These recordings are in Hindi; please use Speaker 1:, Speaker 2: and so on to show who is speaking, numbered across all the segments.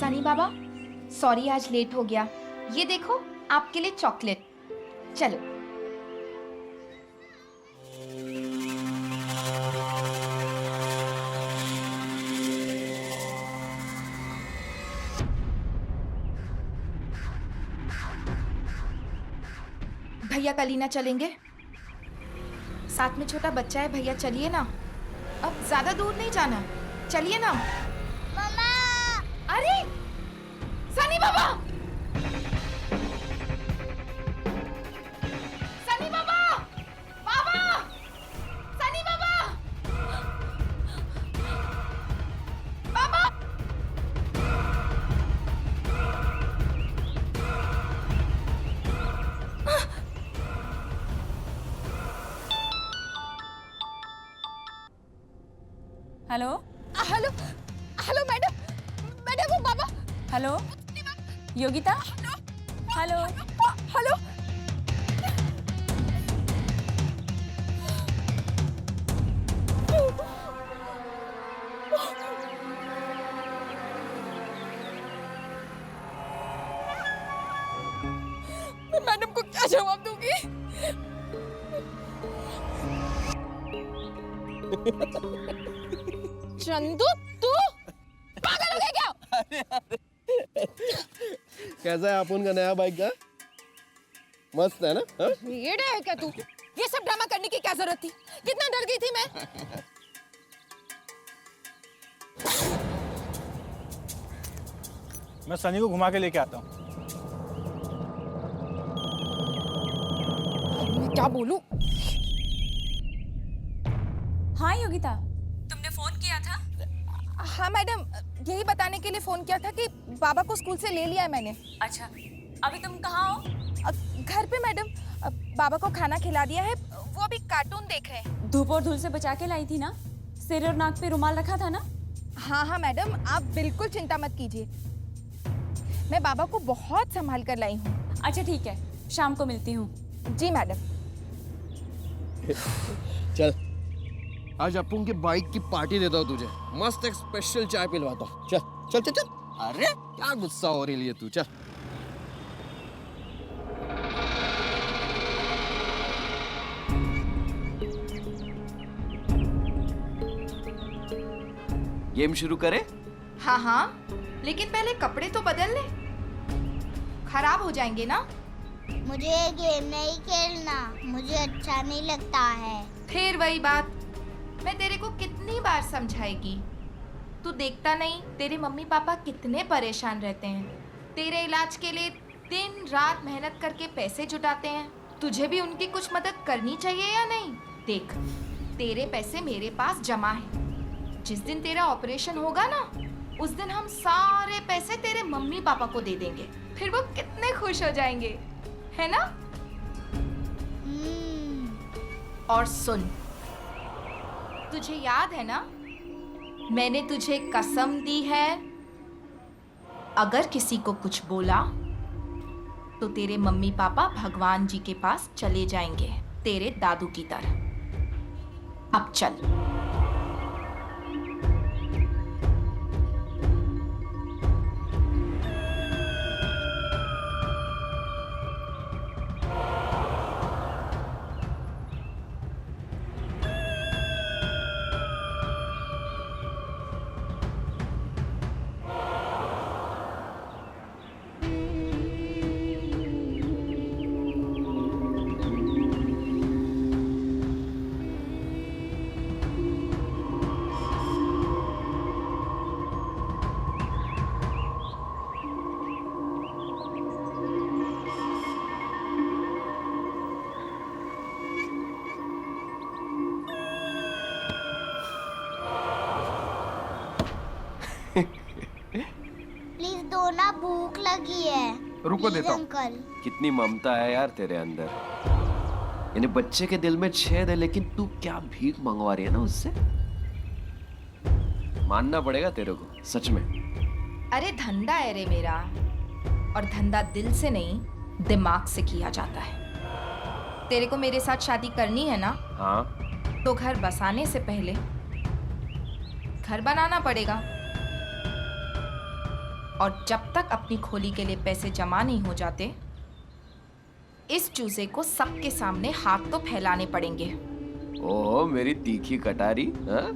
Speaker 1: सनी बाबा, सॉरी आज लेट हो गया। ये देखो आपके लिए चॉकलेट। चलो। भैया कलीना चलेंगे? साथ में छोटा बच्चा है भैया, चलिए ना। अब ज्यादा दूर नहीं जाना, चलिए ना।
Speaker 2: मम्मा!
Speaker 1: अरे सनी बाबा, सनी बाबा, बाबा, सनी बाबा, बाबा।
Speaker 3: Hello
Speaker 2: hello hello madam, madam वो बाबा।
Speaker 3: हेलो योगिता। Hello
Speaker 2: hello. मैं मैडम को क्या जवाब दूंगी? चंदू तू पागल हो गया क्या?
Speaker 4: कैसा है अपुन का नया बाइक का? मस्त है ना? हाँ?
Speaker 2: रेड है क्या तू? ये सब ड्रामा करने की क्या जरूरत थी? कितना डर गई थी मैं।
Speaker 5: मैं सनी को घुमा के लेके आता हूँ।
Speaker 2: मैं क्या बोलूं?
Speaker 3: हाँ योगिता, तुमने फोन किया था?
Speaker 2: हाँ मैडम, यही बताने के लिए फोन किया था कि बाबा को स्कूल से ले लिया है मैंने।
Speaker 3: अच्छा, अभी तुम कहाँ हो?
Speaker 2: घर पे मैडम। बाबा को खाना खिला दिया है, वो अभी कार्टून देख रहे हैं।
Speaker 3: धूप और धूल से बचा के लाई थी ना? सिर और नाक पे रुमाल रखा था ना?
Speaker 2: हाँ हाँ मैडम, आप बिल्कुल चिंता मत कीजिए। मैं बाबा को बहुत संभाल कर लाई हूँ।
Speaker 3: अच्छा ठीक है, शाम को मिलती हूँ।
Speaker 2: जी मैडम।
Speaker 4: चल आज अपुन की बाइक की पार्टी देता हूँ तुझे। मस्त एक स्पेशल चाय पिलवाता हूँ। चल चल चल चल। अरे क्या गुस्सा हो रही है तू? चल।
Speaker 6: गेम शुरू करें?
Speaker 1: हाँ हाँ, लेकिन पहले कपड़े तो बदल ले, खराब हो जाएंगे ना।
Speaker 7: मुझे ये गेम नहीं खेलना, मुझे अच्छा नहीं लगता है।
Speaker 1: फिर वही बात, मैं तेरे को कितनी बार समझाएगी? तू देखता नहीं तेरे मम्मी पापा कितने परेशान रहते हैं। तेरे इलाज के लिए दिन रात मेहनत करके पैसे जुटाते हैं। तुझे भी उनकी कुछ मदद करनी चाहिए या नहीं? देख, तेरे पैसे मेरे पास जमा है। जिस दिन तेरा ऑपरेशन होगा ना, उस दिन हम सारे पैसे तेरे मम्मी पापा को दे देंगे। फिर वो कितने खुश हो जाएंगे, है ना? और सुन, तुझे याद है ना, मैंने तुझे कसम दी है, अगर किसी को कुछ बोला तो तेरे मम्मी पापा भगवान जी के पास चले जाएंगे, तेरे दादू की तरह। अब चल।
Speaker 7: प्लीज दो ना, भूख लगी है।
Speaker 6: रुको देता हूँ।
Speaker 7: अंकल।
Speaker 6: कितनी ममता है यार तेरे अंदर। यानी बच्चे के दिल में छेद है, लेकिन तू क्या भीख मंगवा रही है ना उससे। मानना पड़ेगा तेरे को, सच में।
Speaker 1: अरे धंधा है रे मेरा, और धंधा दिल से नहीं दिमाग से किया जाता है। तेरे को मेरे साथ शादी करनी है ना?
Speaker 6: हाँ।
Speaker 1: तो घर बसाने से पहले घर बनाना पड़ेगा। और जब तक अपनी खोली के लिए पैसे जमा नहीं हो जाते, इस चूजे को सबके सामने हाथ तो फैलाने पड़ेंगे।
Speaker 6: ओह मेरी तीखी कटारी, हाँ?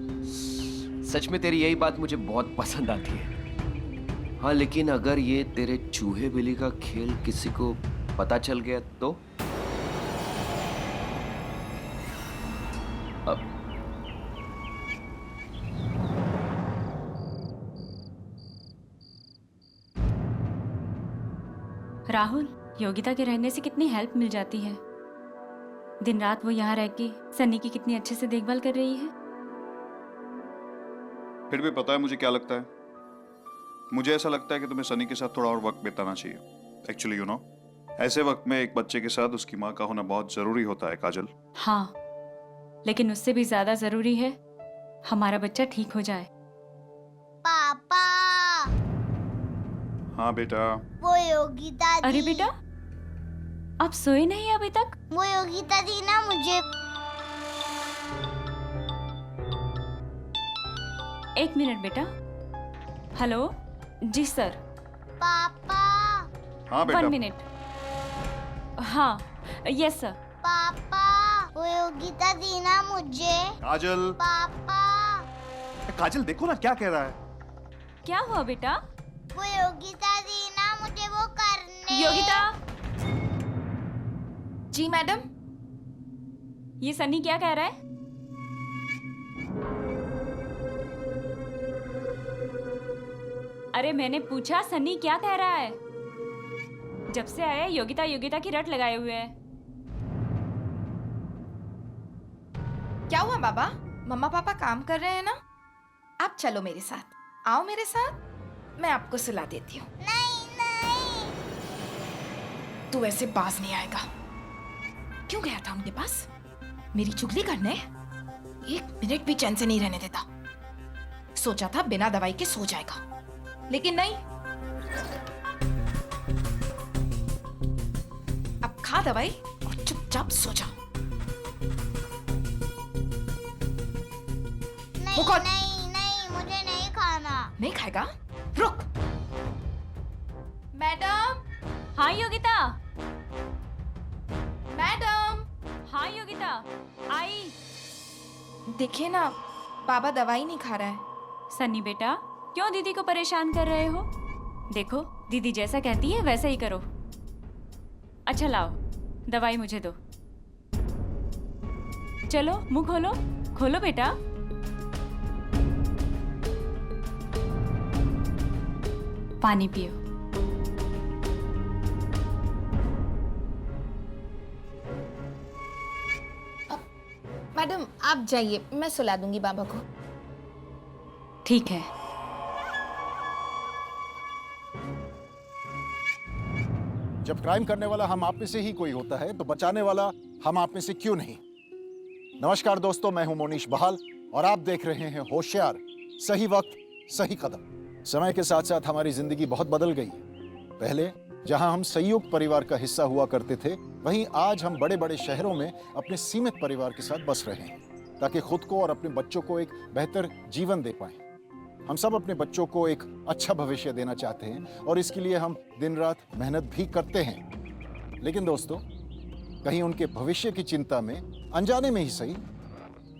Speaker 6: सच में तेरी यही बात मुझे बहुत पसंद आती है। हाँ लेकिन अगर ये तेरे चूहे बिल्ली का खेल किसी को पता चल गया तो? अब
Speaker 3: राहुल, योगिता के रहने से कितनी हेल्प मिल जाती है। दिन रात वो यहाँ रह के सन्नी की कितनी अच्छे से देखभाल कर रही है।
Speaker 8: फिर भी पता है मुझे क्या लगता है? मुझे ऐसा लगता है कि तुम्हें सनी के साथ थोड़ा और वक्त बिताना चाहिए। एक्चुअली यू नो, ऐसे वक्त में एक बच्चे के साथ उसकी माँ का होना बहुत जरूरी होता है काजल।
Speaker 3: हाँ, लेकिन उससे भी ज्यादा जरूरी है हमारा बच्चा ठीक हो जाए।
Speaker 7: पापा,
Speaker 8: हाँ बेटा।
Speaker 7: वो योगिता
Speaker 3: अरे
Speaker 7: दी।
Speaker 3: बेटा, आप सोए नहीं अभी तक?
Speaker 7: वो योगिता दी ना मुझे।
Speaker 3: एक मिनट बेटा। हेलो जी सर।
Speaker 7: पापा,
Speaker 8: हाँ बेटा।
Speaker 3: 1 मिनट। हाँ यस सर।
Speaker 7: पापा, वो योगिता दी ना मुझे।
Speaker 8: काजल।
Speaker 7: पापा,
Speaker 8: काजल देखो ना क्या कह रहा है।
Speaker 3: क्या हुआ बेटा?
Speaker 7: वो योगिता दी ना मुझे वो करने।
Speaker 3: योगिता,
Speaker 1: जी मैडम।
Speaker 3: ये सनी क्या कह रहा है? अरे मैंने पूछा सनी क्या कह रहा है? जब से आया योगिता योगिता की रट लगाए हुए है।
Speaker 1: क्या हुआ बाबा? मम्मा पापा काम कर रहे हैं ना? आप चलो मेरे साथ, आओ मेरे साथ, मैं आपको सुला देती हूँ।
Speaker 7: नहीं नहीं।
Speaker 1: तू ऐसे बाज नहीं आएगा। क्यों गया था उनके पास? मेरी चुगली करने? 1 मिनट भी चैन से नहीं रहने देता। सोचा था बिना दवाई के सो जाएगा, लेकिन नहीं। अब खा दवाई और चुपचाप सो जा।
Speaker 7: नहीं
Speaker 1: मुकुट।
Speaker 7: नहीं नहीं, मुझे नहीं खाना।
Speaker 1: नहीं खाएगा? रुक। मैडम,
Speaker 3: हाँ योगिता।
Speaker 1: मैडम,
Speaker 3: हाँ योगिता आई।
Speaker 1: देखिए ना, बाबा दवाई नहीं खा रहा है।
Speaker 3: सन्नी बेटा, क्यों दीदी को परेशान कर रहे हो? देखो दीदी जैसा कहती है वैसा ही करो। अच्छा लाओ, दवाई मुझे दो। चलो मुंह खोलो, खोलो बेटा। पानी पियो।
Speaker 2: मैडम आप जाइए, मैं सुला दूंगी बाबा को।
Speaker 3: ठीक है।
Speaker 9: जब क्राइम करने वाला हम आप में से ही कोई होता है तो बचाने वाला हम आप में से क्यों नहीं। नमस्कार दोस्तों, मैं हूं मोनीश बहाल और आप देख रहे हैं होशियार, सही वक्त सही कदम। समय के साथ साथ हमारी जिंदगी बहुत बदल गई है। पहले जहां हम संयुक्त परिवार का हिस्सा हुआ करते थे, वहीं आज हम बड़े बड़े शहरों में अपने सीमित परिवार के साथ बस रहे हैं ताकि खुद को और अपने बच्चों को एक बेहतर जीवन दे पाएं। हम सब अपने बच्चों को एक अच्छा भविष्य देना चाहते हैं और इसके लिए हम दिन रात मेहनत भी करते हैं। लेकिन दोस्तों, कहीं उनके भविष्य की चिंता में, अनजाने में ही सही,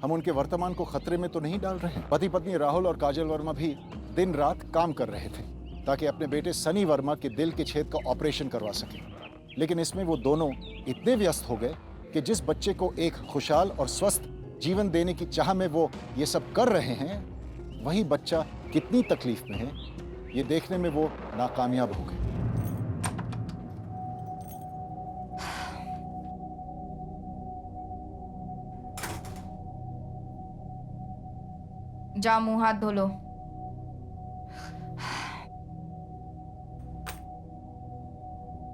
Speaker 9: हम उनके वर्तमान को खतरे में तो नहीं डाल रहे हैं। पति पत्नी राहुल और काजल वर्मा भी दिन रात काम कर रहे थे ताकि अपने बेटे सनी वर्मा के दिल के छेद का ऑपरेशन करवा सके। लेकिन इसमें वो दोनों इतने व्यस्त हो गए कि जिस बच्चे को एक खुशहाल और स्वस्थ जीवन देने की चाह में वो ये सब कर रहे हैं, वही बच्चा कितनी तकलीफ में है, ये देखने में वो नाकामयाब हो गए।
Speaker 1: जा मुंह हाथ धो लो।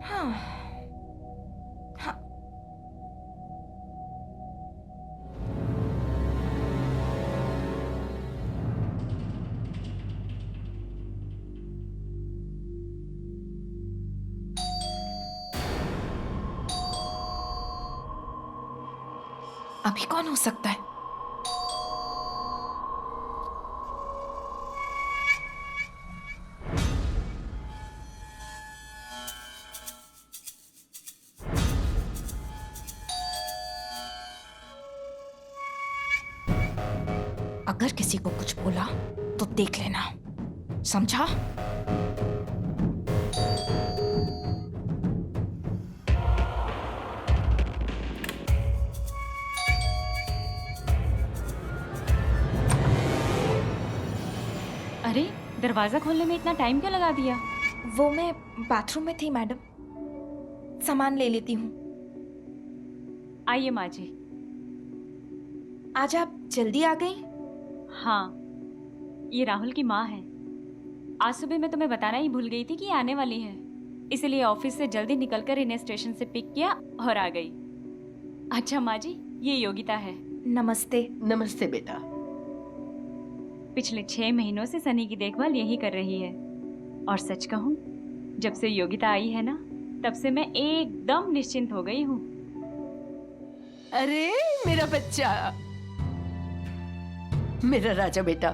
Speaker 1: हाँ। हाँ। अभी कौन हो सकता है? अगर किसी को कुछ बोला तो देख लेना, समझा?
Speaker 3: अरे दरवाजा खोलने में इतना टाइम क्यों लगा दिया?
Speaker 1: वो मैं बाथरूम में थी मैडम, सामान ले लेती हूँ।
Speaker 3: आइए माँ जी।
Speaker 1: आज आप जल्दी आ गई?
Speaker 3: हाँ, ये राहुल की माँ है। आज सुबह मैं तुम्हें बताना ही भूल गई थी कि ये आने वाली है, इसलिए ऑफिस से जल्दी निकलकर इन्हें स्टेशन से पिक किया और आ गई। अच्छा माँ जी, ये योगिता है।
Speaker 1: नमस्ते।
Speaker 10: नमस्ते बेटा।
Speaker 3: पिछले 6 महीनों से सनी की देखभाल यही कर रही है, और सच कहूँ, जब से योगिता आई है ना, तब से मैं एकदम निश्चिंत हो गई हूँ।
Speaker 10: अरे मेरा बच्चा, मेरा राजा बेटा।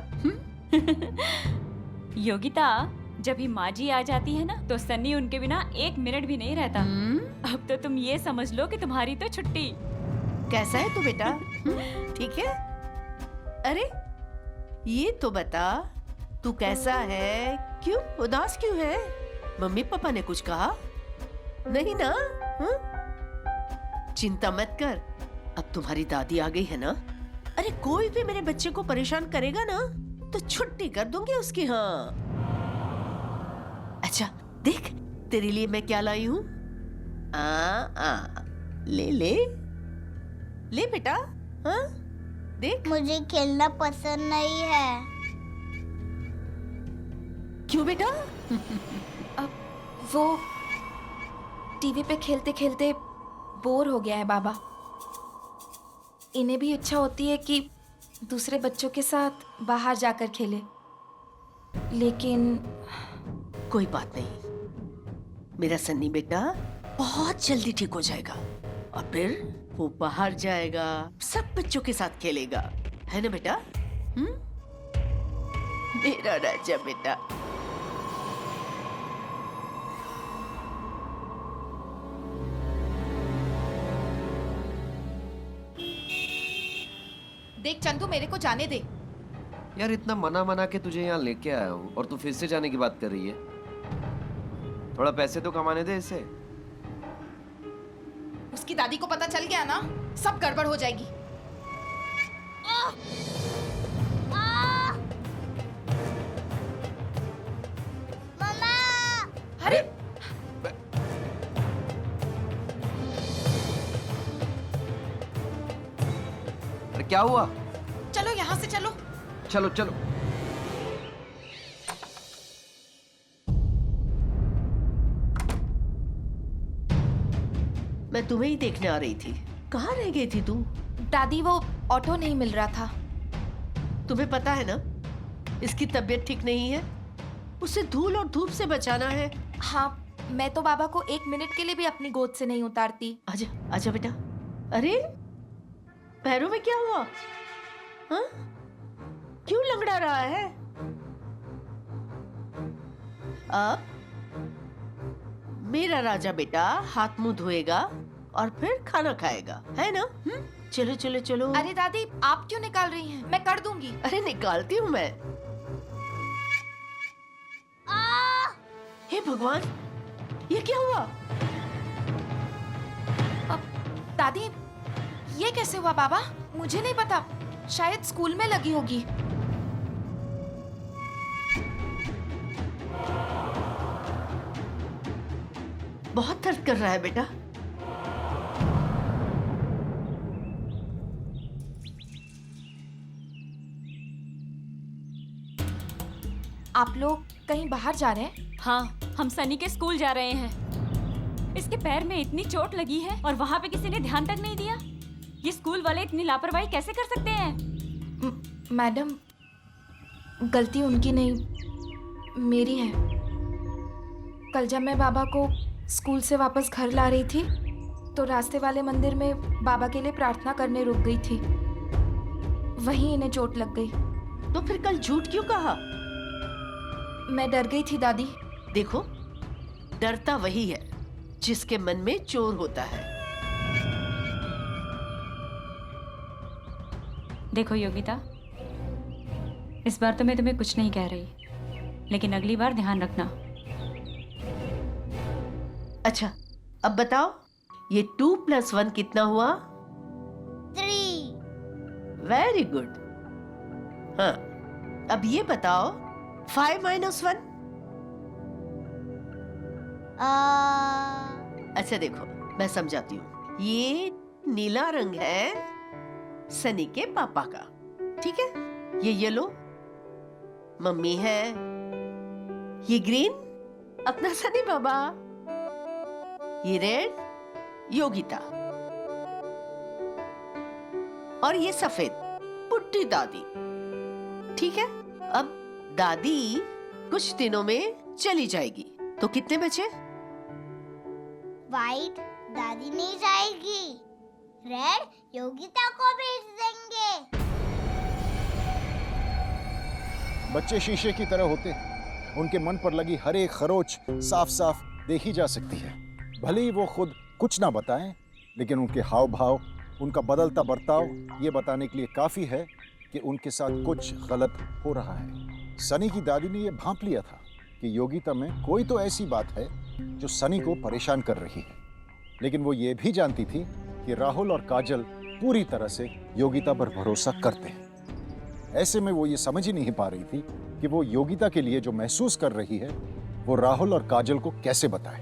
Speaker 3: योगिता, जब ही माँ जी आ जाती है ना, तो सन्नी उनके बिना 1 मिनट भी नहीं रहता। अब तो तुम ये समझ लो कि तुम्हारी तो छुट्टी।
Speaker 10: कैसा है तू बेटा? ठीक है? अरे ये तो बता, तू कैसा है? क्यों उदास क्यों है? मम्मी पापा ने कुछ कहा? नहीं ना? चिंता मत कर, अब तुम्हारी दादी आ गई है ना। अरे कोई भी मेरे बच्चे को परेशान करेगा ना, तो छुट्टी कर दूंगी उसकी। हाँ, अच्छा देख तेरे लिए मैं क्या लाई हूँ। ले ले ले बेटा। हाँ देख।
Speaker 7: मुझे खेलना पसंद नहीं है।
Speaker 10: क्यों बेटा?
Speaker 1: अब वो टीवी पे खेलते खेलते बोर हो गया है बाबा। इन्हें भी इच्छा होती है कि दूसरे बच्चों के साथ बाहर जाकर खेले, लेकिन
Speaker 10: कोई बात नहीं, मेरा सन्नी बेटा बहुत जल्दी ठीक हो जाएगा और फिर वो बाहर जाएगा, सब बच्चों के साथ खेलेगा, है ना बेटा? मेरा राजा बेटा।
Speaker 1: देख चंदू, मेरे को जाने दे।
Speaker 6: यार इतना मना मना के तुझे यहाँ लेके आया हूँ और तू फिर से जाने की बात कर रही है। थोड़ा पैसे तो कमाने दे इसे।
Speaker 1: उसकी दादी को पता चल गया ना, सब गड़बड़ हो जाएगी।
Speaker 7: मम्मा!
Speaker 1: अरे
Speaker 6: अरे क्या हुआ?
Speaker 1: चलो यहाँ से चलो।
Speaker 6: चलो चलो।
Speaker 10: मैं तुम्हें ही देखने आ रही थी। कहाँ रह गई थी तू?
Speaker 1: दादी, वो ऑटो नहीं मिल रहा था।
Speaker 10: तुम्हें पता है ना, इसकी तबीयत ठीक नहीं है, उसे धूल और धूप से बचाना है।
Speaker 1: हाँ, मैं तो बाबा को 1 मिनट के लिए भी अपनी गोद से नहीं उतारती।
Speaker 10: आजा आजा बेटा। अरे पैरों में क्या हुआ? हाँ? क्यों लंगड़ा रहा है? अब मेरा राजा बेटा हाथ मुंह धोएगा और फिर खाना खाएगा, है ना? चलो चलो चलो।
Speaker 1: अरे दादी, आप क्यों निकाल रही हैं? मैं कर दूंगी।
Speaker 10: अरे निकालती हूँ मैं। हे भगवान, ये क्या हुआ?
Speaker 1: दादी, ये कैसे हुआ बाबा? मुझे नहीं पता, शायद स्कूल में लगी होगी।
Speaker 10: बहुत दर्द कर रहा है बेटा।
Speaker 1: आप लोग कहीं बाहर जा रहे हैं?
Speaker 3: हाँ, हम सनी के स्कूल जा रहे हैं। इसके पैर में इतनी चोट लगी है और वहाँ पे किसी ने ध्यान तक नहीं दिया। ये स्कूल वाले इतनी लापरवाही कैसे कर सकते हैं?
Speaker 1: मैडम, गलती उनकी नहीं, मेरी है। कल जब मैं बाबा को स्कूल से वापस घर ला रही थी, तो रास्ते वाले मंदिर में बाबा के लिए प्रार्थना करने रुक गई थी। वहीं इन्हें चोट लग गई।
Speaker 10: तो फिर कल झूठ क्यों कहा?
Speaker 1: मैं डर गई थी दादी।
Speaker 10: देखो, डरता वही है जिसके मन में चोर होता है।
Speaker 3: देखो योगिता, इस बार तो मैं तुम्हें कुछ नहीं कह रही, लेकिन अगली बार ध्यान रखना।
Speaker 10: अच्छा, अब बताओ ये 2 + 1 कितना हुआ?
Speaker 7: 3
Speaker 10: वेरी गुड। हाँ, अब ये बताओ 5 - 1? अच्छा देखो, मैं समझाती हूँ। ये नीला रंग है सनी के पापा का, ठीक है? ये येलो मम्मी है, ये ग्रीन अपना सनी बाबा, ये रेड योगिता, और ये सफेद पुट्टी दादी। ठीक है? अब दादी कुछ दिनों में चली जाएगी, तो कितने बचे?
Speaker 7: वाइट दादी नहीं जाएगी, रेड योगिता को भेज देंगे।
Speaker 9: बच्चे शीशे की तरह होते हैं, उनके मन पर लगी हर एक खरोच साफ साफ देखी जा सकती है। भले ही वो खुद कुछ ना बताएं, लेकिन उनके हाव भाव, उनका बदलता बर्ताव ये बताने के लिए काफी है कि उनके साथ कुछ गलत हो रहा है। सनी की दादी ने ये भांप लिया था कि योगिता में कोई तो ऐसी बात है जो सनी को परेशान कर रही है, लेकिन वो ये भी जानती थी कि राहुल और काजल पूरी तरह से योगिता पर भरोसा करते हैं। ऐसे में वो ये समझ ही नहीं पा रही थी कि वो योगिता के लिए जो महसूस कर रही है वो राहुल और काजल को कैसे बताए।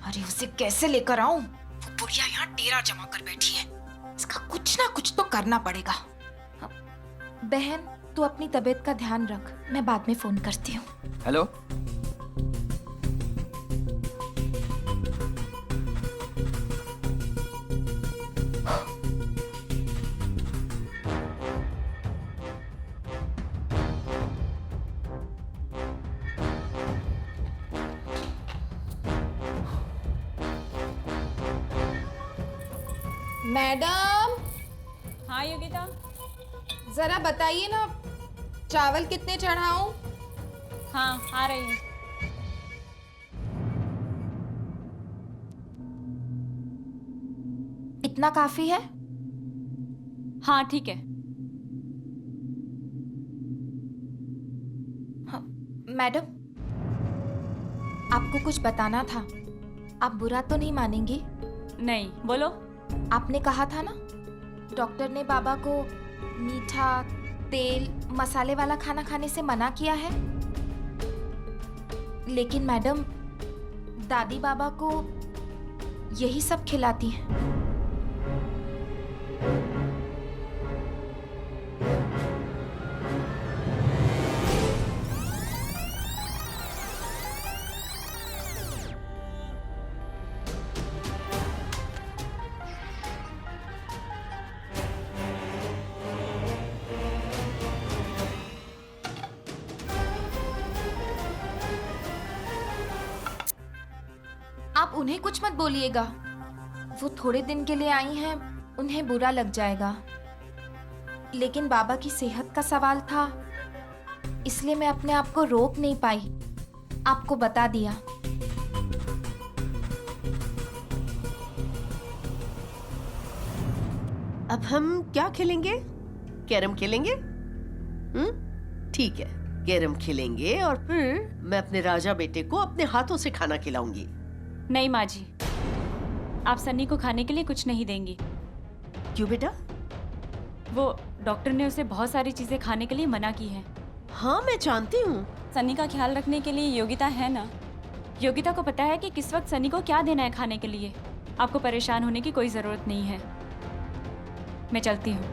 Speaker 1: अरे उसे कैसे लेकर आऊं? वो बुढ़िया यहाँ डेरा जमा कर बैठी है। इसका कुछ ना कुछ तो करना पड़ेगा। बहन, तू अपनी तबीयत का ध्यान रख, मैं बाद में फोन करती हूँ।
Speaker 6: हेलो।
Speaker 2: मैडम,
Speaker 3: हाँ योगिता,
Speaker 2: जरा बताइए ना, चावल कितने चढ़ाऊं?
Speaker 3: हाँ आ रही हूँ।
Speaker 1: इतना काफी है?
Speaker 3: हाँ ठीक है।
Speaker 1: हाँ, मैडम, आपको कुछ बताना था। आप बुरा तो नहीं मानेंगी?
Speaker 3: नहीं, बोलो।
Speaker 1: आपने कहा था ना, डॉक्टर ने बाबा को मीठा, तेल, मसाले वाला खाना खाने से मना किया है। लेकिन मैडम, दादी बाबा को यही सब खिलाती हैं। आप उन्हें कुछ मत बोलिएगा। वो थोड़े दिन के लिए आई हैं, उन्हें बुरा लग जाएगा। लेकिन बाबा की सेहत का सवाल था, इसलिए मैं अपने आप को रोक नहीं पाई, आपको बता दिया।
Speaker 10: अब हम क्या खेलेंगे? कैरम खेलेंगे? ठीक है, कैरम खेलेंगे और फिर मैं अपने राजा बेटे को अपने हाथों से खाना खिलाऊंगी।
Speaker 3: नहीं माँ जी, आप सन्नी को खाने के लिए कुछ नहीं देंगी।
Speaker 10: क्यों बेटा?
Speaker 3: वो डॉक्टर ने उसे बहुत सारी चीजें खाने के लिए मना की है।
Speaker 10: हाँ मैं जानती हूँ।
Speaker 3: सन्नी का ख्याल रखने के लिए योगिता है ना। योगिता को पता है कि किस वक्त सन्नी को क्या देना है खाने के लिए। आपको परेशान होने की कोई जरूरत नहीं है। मैं चलती हूँ।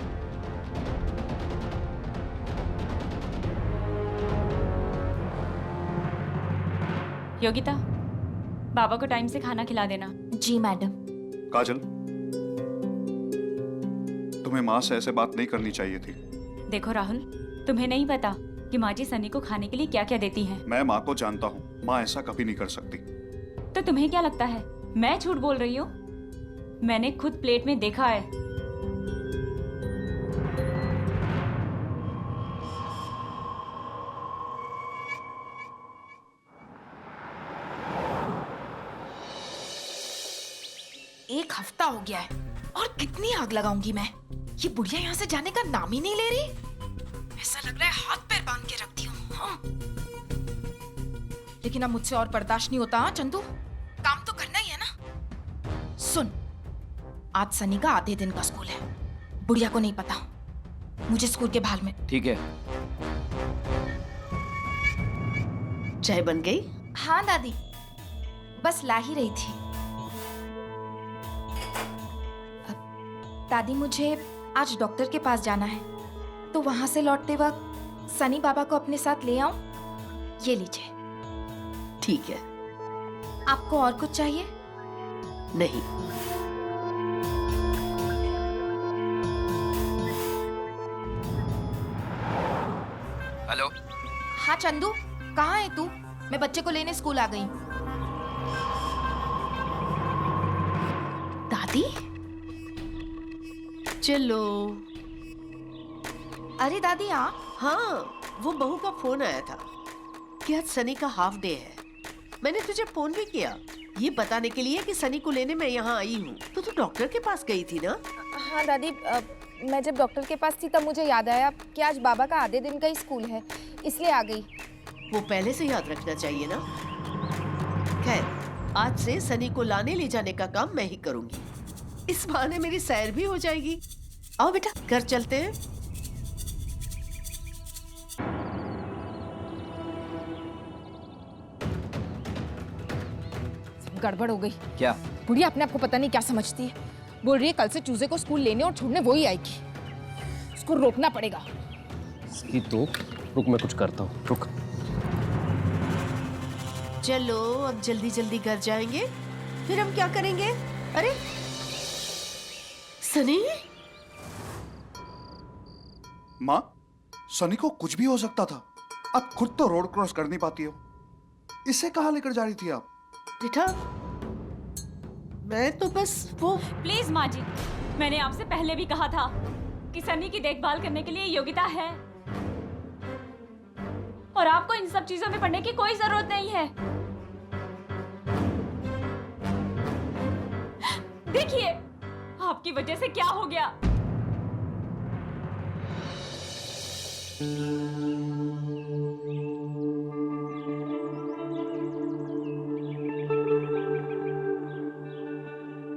Speaker 3: योगिता, बाबा को टाइम से खाना खिला देना।
Speaker 1: जी मैडम।
Speaker 8: काजल, तुम्हें माँ से ऐसे बात नहीं करनी चाहिए थी।
Speaker 3: देखो राहुल, तुम्हें नहीं पता कि माँ जी सन्नी को खाने के लिए क्या क्या देती हैं।
Speaker 8: मैं माँ को जानता हूँ, माँ ऐसा कभी नहीं कर सकती।
Speaker 3: तो तुम्हें क्या लगता है मैं झूठ बोल रही हूँ? मैंने खुद प्लेट में देखा है।
Speaker 1: एक हफ्ता हो गया है, और कितनी आग लगाऊंगी मैं? ये बुढ़िया यहाँ से जाने का नाम ही नहीं ले रही। ऐसा लग रहा है हाथ पैर बांध के रखती हूँ। हाँ। लेकिन अब मुझसे और बर्दाश्त नहीं होता। हाँ चंदू, काम तो करना ही है ना। सुन, आज सनी का आधे दिन का स्कूल है। बुढ़िया को नहीं पता, मुझे स्कूल के बाहर में।
Speaker 6: ठीक है।
Speaker 10: चाय बन गई?
Speaker 1: हाँ दादी, बस ला ही रही थी। दादी, मुझे आज डॉक्टर के पास जाना है, तो वहां से लौटते वक्त सनी बाबा को अपने साथ ले आऊं? ये लीजिए।
Speaker 10: ठीक है।
Speaker 1: आपको और कुछ चाहिए?
Speaker 10: नहीं।
Speaker 6: हेलो।
Speaker 1: हाँ चंदू, कहाँ है तू? मैं बच्चे को लेने स्कूल आ गई। दादी?
Speaker 10: चलो।
Speaker 1: अरे दादी आप?
Speaker 10: हाँ, वो बहू का फोन आया था कि आज सनी का हाफ डे है। मैंने तुझे फोन भी किया ये बताने के लिए कि सनी को लेने मैं यहाँ आई हूँ। तो तू डॉक्टर के पास गई थी ना?
Speaker 2: हाँ दादी, मैं जब डॉक्टर के पास थी तब मुझे याद आया कि आज बाबा का आधे दिन का ही स्कूल है, इसलिए आ गई।
Speaker 10: वो पहले से याद रखना चाहिए ना। खैर, आज से सनी को लाने ले जाने का काम मैं ही करूंगी। इस बहाने मेरी सैर भी हो जाएगी। आओ बेटा, घर चलते हैं।
Speaker 2: गड़बड़ हो गई।
Speaker 6: क्या?
Speaker 2: बुढ़िया अपने आप को पता नहीं क्या समझती है। बोल रही है कल से चूजे को स्कूल लेने और छोड़ने वो ही आएगी। उसको रोकना पड़ेगा।
Speaker 4: इसकी तो रुक, मैं कुछ करता हूँ, रुक।
Speaker 10: चलो, अब जल्दी जल्दी घर जाएंगे, फिर हम क्या करेंगे? अरे सनी!
Speaker 8: माँ, सनी को कुछ भी हो सकता था। आप खुद तो रोड क्रॉस कर नहीं पाती हो, इसे कहाँ लेकर जा रही थी आप?
Speaker 10: बेटा, मैं तो बस वो।
Speaker 3: प्लीज माँ जी, मैंने आपसे पहले भी कहा था कि सनी की देखभाल करने के लिए योग्यता है और आपको इन सब चीजों में पड़ने की कोई जरूरत नहीं है। देखिए आपकी वजह से क्या हो गया।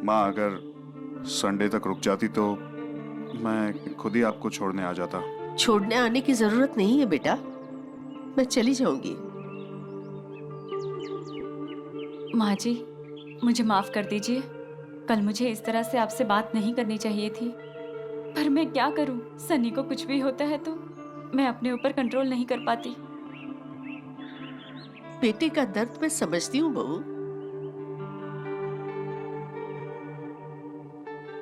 Speaker 8: माँ, अगर संडे तक रुक जाती तो मैं खुद ही आपको छोड़ने आ जाता।
Speaker 10: छोड़ने आने की जरूरत नहीं है बेटा, मैं चली जाऊंगी।
Speaker 3: माँ जी, मुझे माफ कर दीजिए। कल मुझे इस तरह से आपसे बात नहीं करनी चाहिए थी, पर मैं क्या करूं? सनी को कुछ भी होता है तो मैं अपने ऊपर कंट्रोल नहीं कर पाती।
Speaker 10: बेटे का दर्द मैं समझती हूँ बहू।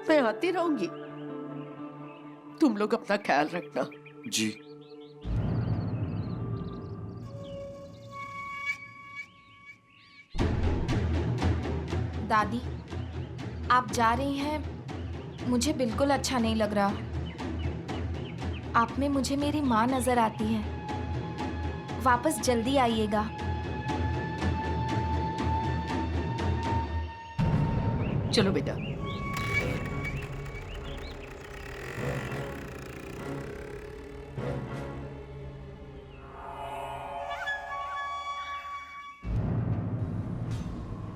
Speaker 10: मैं आती रहूंगी, तुम लोग अपना ख्याल रखना।
Speaker 8: जी।
Speaker 1: दादी, आप जा रही हैं, मुझे बिल्कुल अच्छा नहीं लग रहा। आप में मुझे मेरी माँ नजर आती है। वापस जल्दी आइएगा।
Speaker 10: चलो बेटा।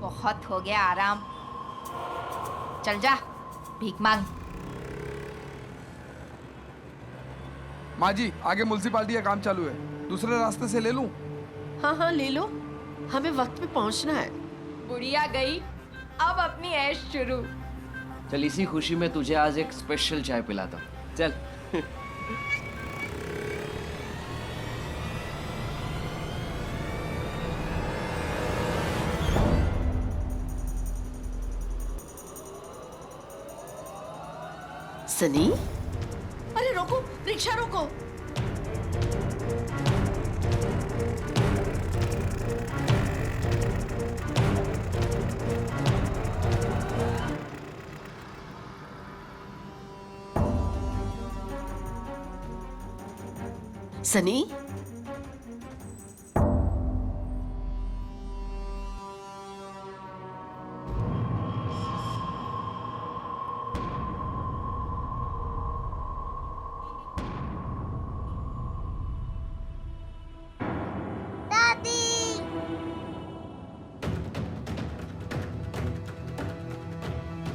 Speaker 1: बहुत हो गया आराम, चल जा भीख मांग।
Speaker 11: माँ जी, आगे म्युनिसिपालिटी का काम चालू है, दूसरे रास्ते से ले लूं?
Speaker 10: हाँ हाँ ले लो, हमें वक्त पे पहुंचना है।
Speaker 1: बुढ़िया गई, अब अपनी ऐश शुरू।
Speaker 6: चल, इसी खुशी में तुझे आज एक स्पेशल चाय पिलाता हूँ। चल।
Speaker 10: सनी, अरे रोको, रिक्शा रोको। सनी,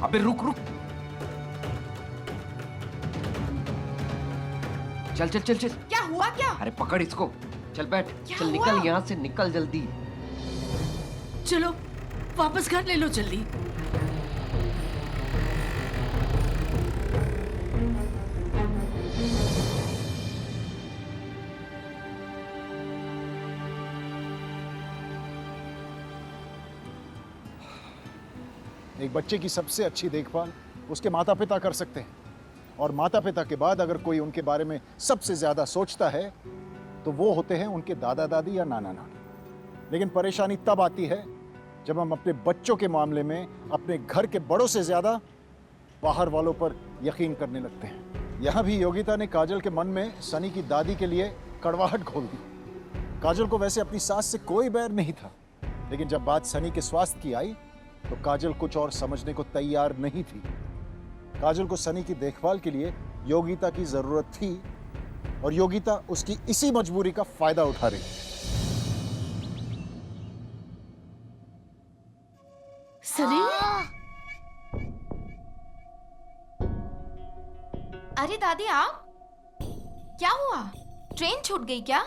Speaker 6: अबे रुक रुक, चल चल चल चल।
Speaker 1: क्या हुआ क्या?
Speaker 6: अरे पकड़ इसको, चल बैठ,
Speaker 1: क्या
Speaker 6: चल
Speaker 1: हुआ?
Speaker 6: निकल यहाँ से, निकल जल्दी।
Speaker 10: चलो वापस घर ले लो जल्दी।
Speaker 9: एक बच्चे की सबसे अच्छी देखभाल उसके माता पिता कर सकते हैं, और माता पिता के बाद अगर कोई उनके बारे में सबसे ज्यादा सोचता है तो वो होते हैं उनके दादा दादी या नाना नानी। लेकिन परेशानी तब आती है जब हम अपने बच्चों के मामले में अपने घर के बड़ों से ज्यादा बाहर वालों पर यकीन करने लगते हैं। यहां भी योगिता ने काजल के मन में सनी की दादी के लिए कड़वाहट घोल दी। काजल को वैसे अपनी सास से कोई बैर नहीं था, लेकिन जब बात सनी के स्वास्थ्य की आई तो काजल कुछ और समझने को तैयार नहीं थी। काजल को सनी की देखभाल के लिए योगिता की जरूरत थी, और योगिता उसकी इसी मजबूरी का फायदा उठा रही थी।
Speaker 10: सनी,
Speaker 1: अरे दादी आप, क्या हुआ? ट्रेन छूट गई क्या?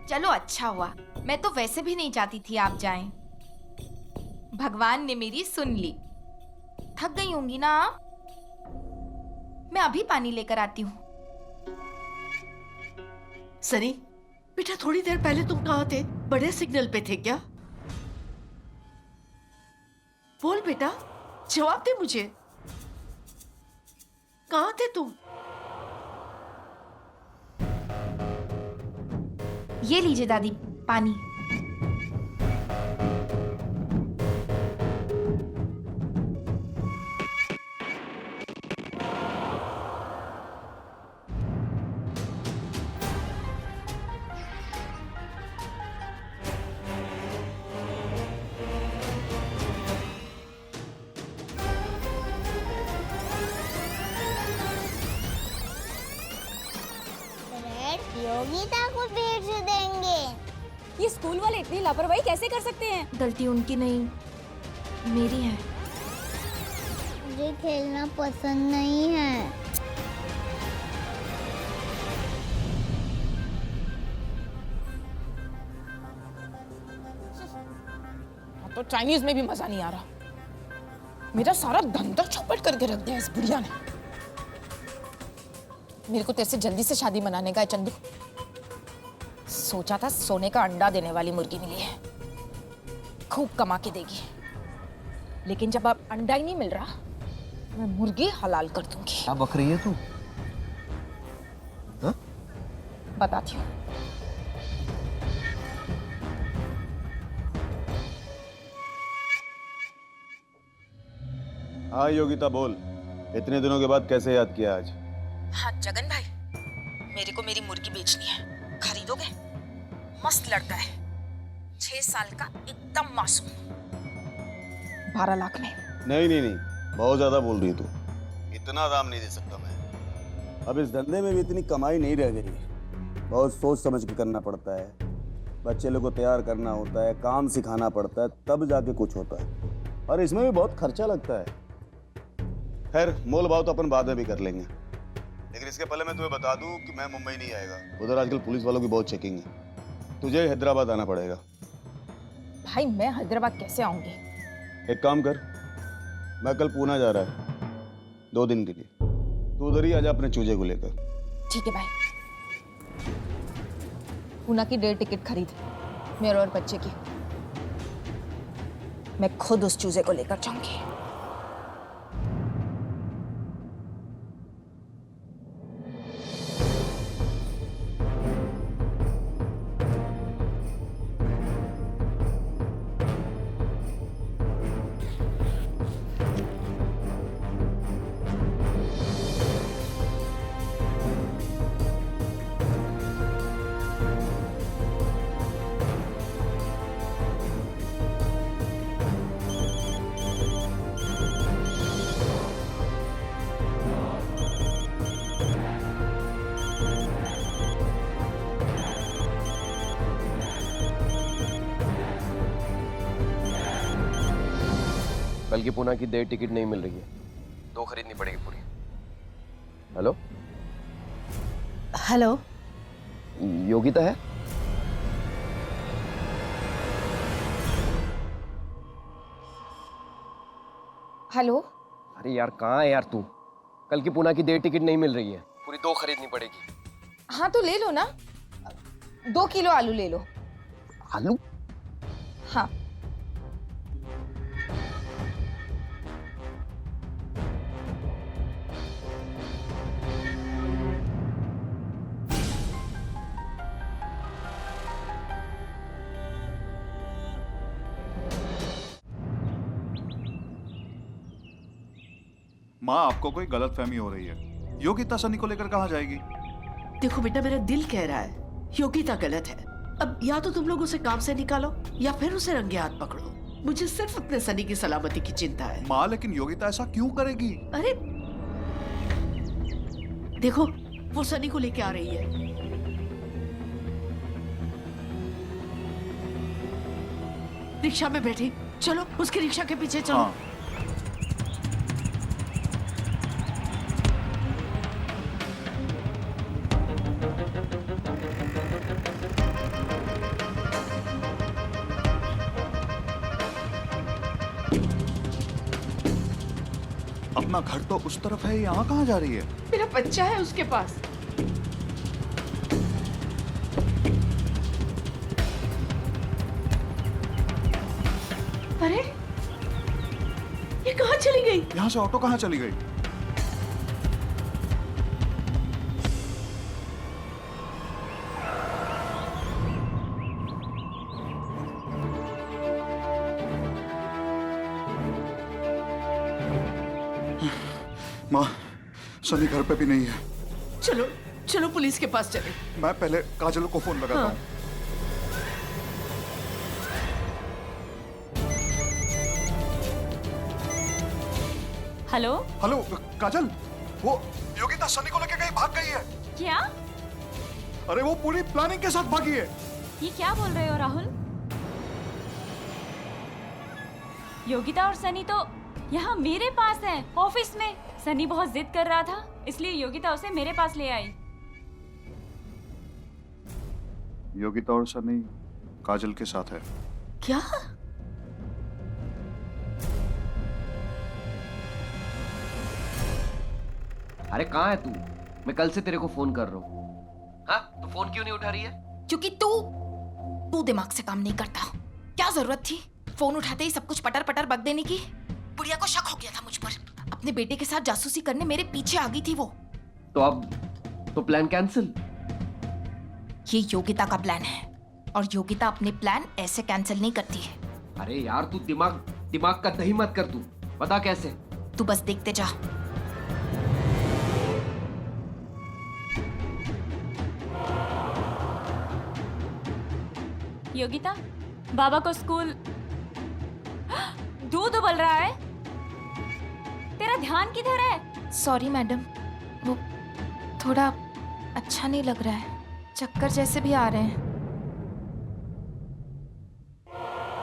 Speaker 1: चलो अच्छा हुआ, मैं तो वैसे भी नहीं चाहती थी आप जाएं। भगवान ने मेरी सुन ली। थक गई होंगी ना आप? मैं अभी पानी लेकर आती हूँ।
Speaker 10: सनी बेटा, थोड़ी देर पहले तुम कहाँ थे? बड़े सिग्नल पे थे क्या? बोल बेटा, जवाब दे मुझे, कहाँ थे तुम?
Speaker 1: ये लीजिए दादी पानी।
Speaker 7: रेड योगिता को भेज देंगे।
Speaker 2: ये स्कूल वाले इतनी लापरवाही कैसे कर सकते हैं?
Speaker 1: गलती उनकी नहीं, मेरी है।
Speaker 7: मुझे खेलना पसंद नहीं है।
Speaker 2: तो चाइनीज में भी मजा नहीं आ रहा। मेरा सारा धंधा चौपट करके रख दिया इस बुढ़िया ने। मेरे को तेरे से जल्दी से शादी मनाने का है चंदू। सोचा था सोने का अंडा देने वाली मुर्गी मिली है, खूब कमा के देगी, लेकिन जब अब अंडा ही नहीं मिल रहा, मैं मुर्गी हलाल कर दूंगी।
Speaker 6: क्या बक रही है तू? हाँ?
Speaker 2: बताती हूँ।
Speaker 12: हाँ योगिता बोल, इतने दिनों के बाद कैसे याद किया आज?
Speaker 2: हाँ जगन भाई, मेरे को मेरी मुर्गी बेचनी है, खरीदोगे? मस्त लड़का है, 6 साल का, एकदम मासूम। 12 लाख में।
Speaker 12: नहीं नहीं नहीं, बहुत ज्यादा बोल रही है तू। इतना दाम नहीं दे सकता मैं। अब इस धंधे में भी इतनी कमाई नहीं रह गई। बहुत सोच समझ के करना पड़ता है, बच्चे लोग को तैयार करना होता है, काम सिखाना पड़ता है, तब जाके कुछ होता है, और इसमें भी बहुत खर्चा लगता है। खैर मोल भाव तो अपन बाद में भी कर लेंगे, लेकिन इसके पहले मैं तुम्हें बता दूं कि मैं मुंबई नहीं आएगा। उधर आजकल पुलिस वालों की बहुत चेकिंग है, तुझे हैदराबाद आना पड़ेगा।
Speaker 2: भाई मैं हैदराबाद कैसे आऊंगी?
Speaker 12: एक काम कर, मैं कल पूना जा रहा है 2 दिन के लिए, तू उधर ही आजा अपने चूजे को लेकर।
Speaker 2: ठीक है भाई। पूना की 1.5 टिकट खरीद, मेरे और बच्चे की। मैं खुद उस चूजे को लेकर जाऊंगी।
Speaker 6: कल की पुणे की देर टिकट नहीं मिल रही है, 2 खरीदनी पड़ेगी पूरी। हेलो
Speaker 10: हेलो,
Speaker 6: योगिता है?
Speaker 2: हेलो।
Speaker 6: अरे यार कहाँ है यार तू? कल की पुणे की देर टिकट नहीं मिल रही है, पूरी 2 खरीदनी पड़ेगी।
Speaker 2: हाँ तो ले लो ना, 2 किलो आलू ले लो।
Speaker 6: आलू?
Speaker 2: हाँ।
Speaker 8: माँ, आपको कोई गलतफहमी हो रही है। योगिता सनी को लेकर कहाँ जाएगी?
Speaker 10: देखो बेटा, मेरा दिल कह रहा है योगिता गलत है। अब या तो तुम लोग उसे काम से निकालो या फिर उसे रंगे हाथ पकड़ो। मुझे सिर्फ अपने सनी की सलामती की चिंता है।
Speaker 8: माँ, लेकिन योगिता ऐसा क्यों करेगी?
Speaker 10: अरे देखो, वो सनी को लेके आ रही है। रिक्शा में बैठी, चलो उसकी रिक्शा के पीछे चलो।
Speaker 8: हाँ। अपना घर तो उस तरफ है, यहाँ कहाँ जा रही है?
Speaker 10: मेरा बच्चा है उसके पास। अरे ये कहाँ चली गई?
Speaker 8: यहाँ से ऑटो कहाँ चली गई? माँ, सनी घर पे भी नहीं है।
Speaker 10: चलो चलो पुलिस के पास चले।
Speaker 8: मैं पहले काजल को फोन लगाता हूँ।
Speaker 3: हेलो
Speaker 8: हेलो काजल, वो योगिता सनी को लेके कहीं भाग गई है।
Speaker 3: क्या?
Speaker 8: अरे वो पूरी प्लानिंग के साथ भागी है।
Speaker 3: ये क्या बोल रहे हो राहुल? योगिता और सनी तो यहाँ मेरे पास हैं, ऑफिस में। सनी बहुत जिद कर रहा था, इसलिए योगिता उसे मेरे पास ले आई।
Speaker 8: योगिता और सनी काजल के साथ है।
Speaker 10: क्या?
Speaker 6: अरे कहाँ है तू? मैं कल से तेरे को फोन कर रहा हूँ। हाँ, तो फोन क्यों नहीं उठा रही है?
Speaker 2: क्योंकि तू दिमाग से काम नहीं करता। क्या जरूरत थी फोन उठाते ही सब कुछ पटर पटर बक देने की? बुढ़िया को शक हो गया था मुझ पर। अपने बेटे के साथ जासूसी करने मेरे पीछे आ गई थी वो।
Speaker 6: तो अब तो प्लान कैंसिल?
Speaker 2: ये योगिता का प्लान है और योगिता अपने प्लान ऐसे कैंसिल नहीं करती है।
Speaker 6: अरे यार तू दिमाग का दही मत कर। तू बता कैसे?
Speaker 2: तू बस देखते जा।
Speaker 3: योगिता, बाबा को स्कूल दूध उबल रहा है। तेरा ध्यान किधर है?
Speaker 2: सॉरी मैडम, वो थोड़ा अच्छा नहीं लग रहा है, चक्कर जैसे भी आ रहे हैं।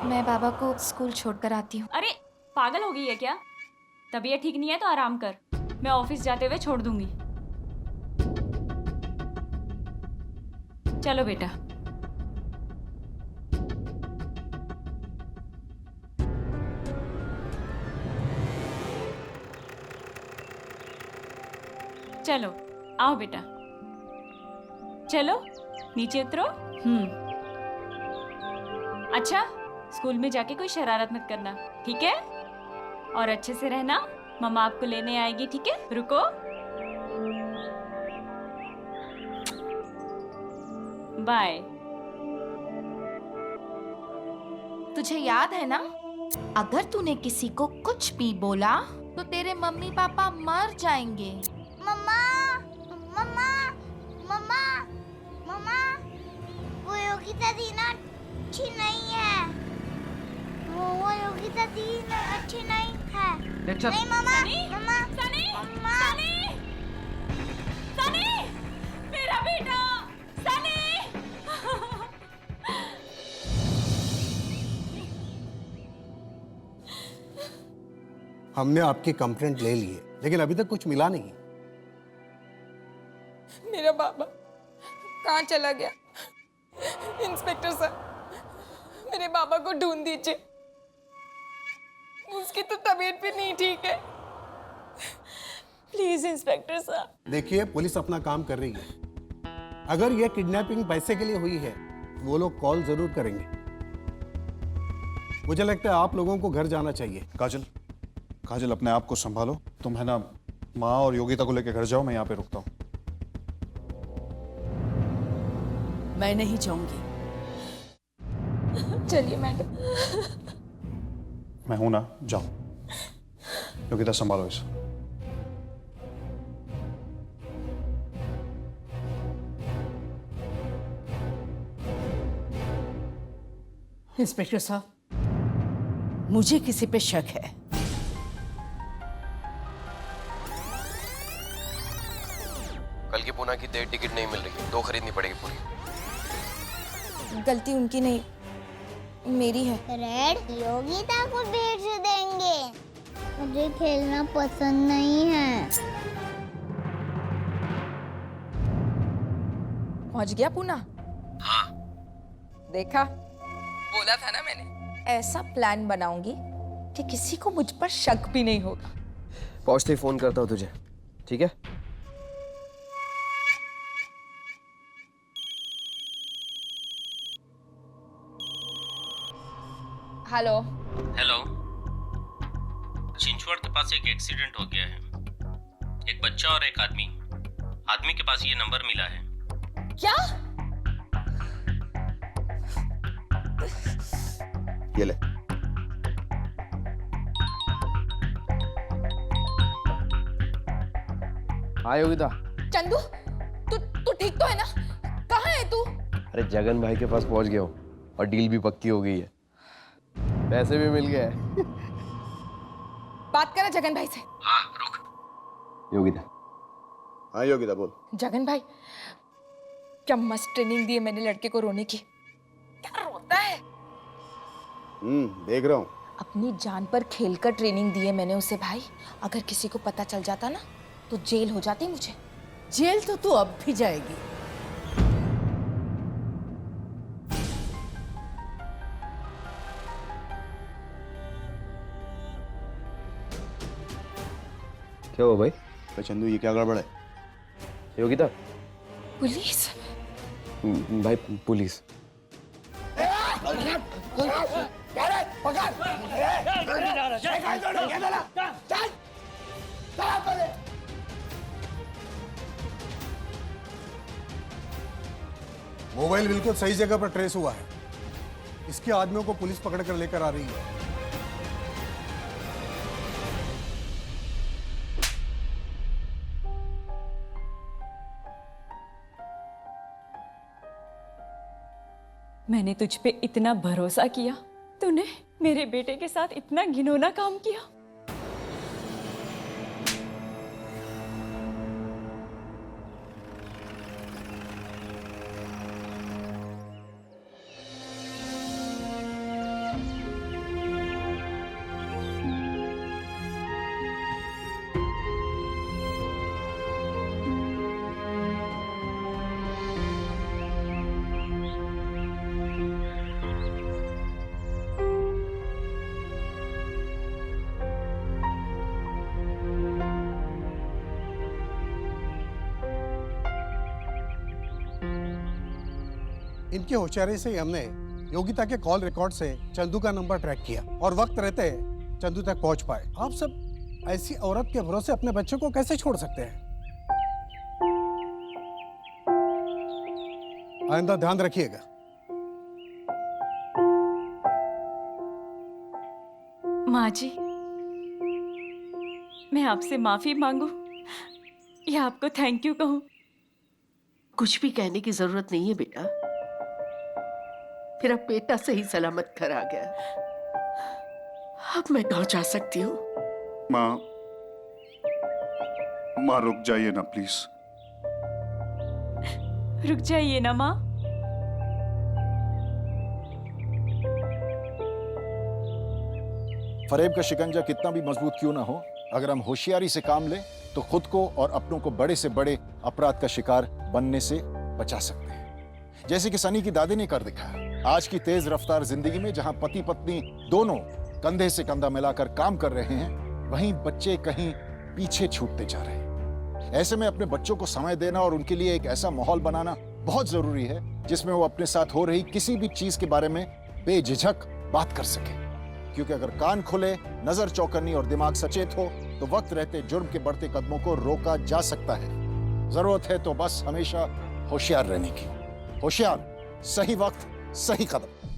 Speaker 2: मैं बाबा को स्कूल छोड़कर आती हूँ।
Speaker 3: अरे पागल हो गई है क्या? तबीयत ठीक नहीं है तो आराम कर, मैं ऑफिस जाते हुए छोड़ दूंगी। चलो बेटा। चलो आओ बेटा, चलो नीचे उतरो। अच्छा, स्कूल में जाके कोई शरारत मत करना, ठीक है? और अच्छे से रहना, मम्मा आपको लेने आएगी, ठीक है? रुको। बाय।
Speaker 1: तुझे याद है ना, अगर तूने किसी को कुछ भी बोला तो तेरे मम्मी पापा मर जाएंगे।
Speaker 7: मम्मा, मम्मा, मम्मा, मम्मा, वो योगिता दी ना अच्छी नहीं है। वो योगिता दी ना अच्छी नहीं है। नहीं मम्मा, मम्मा,
Speaker 3: सनी,
Speaker 7: मम्मा।
Speaker 3: सनी, सनी, मेरा बेटा, सनी।
Speaker 13: हमने आपकी कंप्लेंट ले ली है, लेकिन अभी तक कुछ मिला नहीं।
Speaker 2: मेरा बाबा कहाँ चला गया? इंस्पेक्टर साहब, मेरे बाबा को ढूंढ दीजिए। उसकी तो तबीयत भी नहीं ठीक है। प्लीज इंस्पेक्टर साहब।
Speaker 13: देखिए, पुलिस अपना काम कर रही है। अगर ये किडनैपिंग पैसे के लिए हुई है, वो लोग कॉल जरूर करेंगे। मुझे लगता है आप लोगों को घर जाना चाहिए।
Speaker 8: काजल, काजल अपने आप को संभालो। तुम है ना माँ और योगिता को लेकर घर जाओ, मैं यहाँ पे रुकता हूँ।
Speaker 10: मैं नहीं जाऊंगी।
Speaker 2: चलिए मैडम।
Speaker 8: मैं हूं ना, जाओ। योगिता संभालो इसे।
Speaker 10: इंस्पेक्टर साहब, मुझे किसी पे शक है।
Speaker 6: कल की पूना की डेट टिकट नहीं मिल रही है, 2 खरीदनी पड़ेगी पूरी।
Speaker 2: गलती उनकी नहीं, मेरी है।
Speaker 7: रेड योगिता को भेज देंगे। मुझे खेलना पसंद नहीं है।
Speaker 2: पहुंच गया पूना?
Speaker 6: हाँ।
Speaker 2: देखा, बोला था ना मैंने, ऐसा प्लान बनाऊंगी कि किसी को मुझ पर शक भी नहीं होगा।
Speaker 4: पहुंचते ही फोन करता हूँ तुझे, ठीक है?
Speaker 2: हेलो।
Speaker 14: हेलो, चिंचवड़ के पास एक एक्सीडेंट हो गया है। एक बच्चा और एक आदमी। आदमी के पास ये नंबर मिला है।
Speaker 2: क्या?
Speaker 12: ये ले।
Speaker 4: हाँ योगिता।
Speaker 2: चंदू, तू ठीक तो है ना? कहाँ है तू?
Speaker 4: अरे जगन भाई के पास पहुंच गया हूँ और डील भी पक्की हो गई है, पैसे भी मिल गए।
Speaker 2: बात करा जगन भाई से।
Speaker 14: हाँ रुक।
Speaker 4: योगिता।
Speaker 12: हाँ योगिता बोल।
Speaker 2: जगन भाई, क्या मस्त ट्रेनिंग दी है मैंने लड़के को रोने की। क्या रोता है?
Speaker 12: देख रहा हूँ।
Speaker 2: अपनी जान पर खेलकर ट्रेनिंग दी है मैंने उसे भाई। अगर किसी को पता चल जाता ना तो जेल हो जाती मुझे।
Speaker 10: जेल तो तू अब भी जाएगी।
Speaker 4: क्या हुआ भाई?
Speaker 12: तो चंदू, ये क्या गड़बड़ है?
Speaker 4: योगिता।
Speaker 2: पुलिस?
Speaker 4: भाई पुलिस।
Speaker 13: मोबाइल बिल्कुल सही जगह पर ट्रेस हुआ है। इसके आदमियों को पुलिस पकड़ कर लेकर आ रही है।
Speaker 3: मैंने तुझ पे इतना भरोसा किया, तूने मेरे बेटे के साथ इतना घिनौना काम किया।
Speaker 13: इनकी होशियारी से ही हमने योगिता के कॉल रिकॉर्ड से चंदू का नंबर ट्रैक किया और वक्त रहते चंदू तक पहुंच पाए। आप सब ऐसी औरत के भरोसे अपने बच्चे को कैसे छोड़ सकते हैं? आइंदा ध्यान रखिएगा।
Speaker 3: माँ जी, मैं आपसे माफी मांगू या आपको थैंक यू कहूँ?
Speaker 10: कुछ भी कहने की जरूरत नहीं है बेटा। मेरा बेटा सही सलामत घर आ गया। अब मैं गांव जा सकती हूँ।
Speaker 8: माँ, माँ रुक जाइए ना प्लीज।
Speaker 3: रुक जाइए ना माँ।
Speaker 9: फरेब का शिकंजा कितना भी मजबूत क्यों ना हो, अगर हम होशियारी से काम लें तो खुद को और अपनों को बड़े से बड़े अपराध का शिकार बनने से बचा सकते हैं। जैसे कि सनी की दादी ने कर दिखाया। आज की तेज रफ्तार जिंदगी में जहां पति पत्नी दोनों कंधे से कंधा मिलाकर काम कर रहे हैं, वहीं बच्चे कहीं पीछे छूटते जा रहे हैं। ऐसे में अपने बच्चों को समय देना और उनके लिए एक ऐसा माहौल बनाना बहुत जरूरी है जिसमें वो अपने साथ हो रही किसी भी चीज के बारे में बेझिझक बात कर सके। क्योंकि अगर कान खुले, नजर चौकन्नी और दिमाग सचेत हो तो वक्त रहते जुर्म के बढ़ते कदमों को रोका जा सकता है। जरूरत है तो बस हमेशा होशियार रहने की। होशियार, सही वक्त, सही कदम।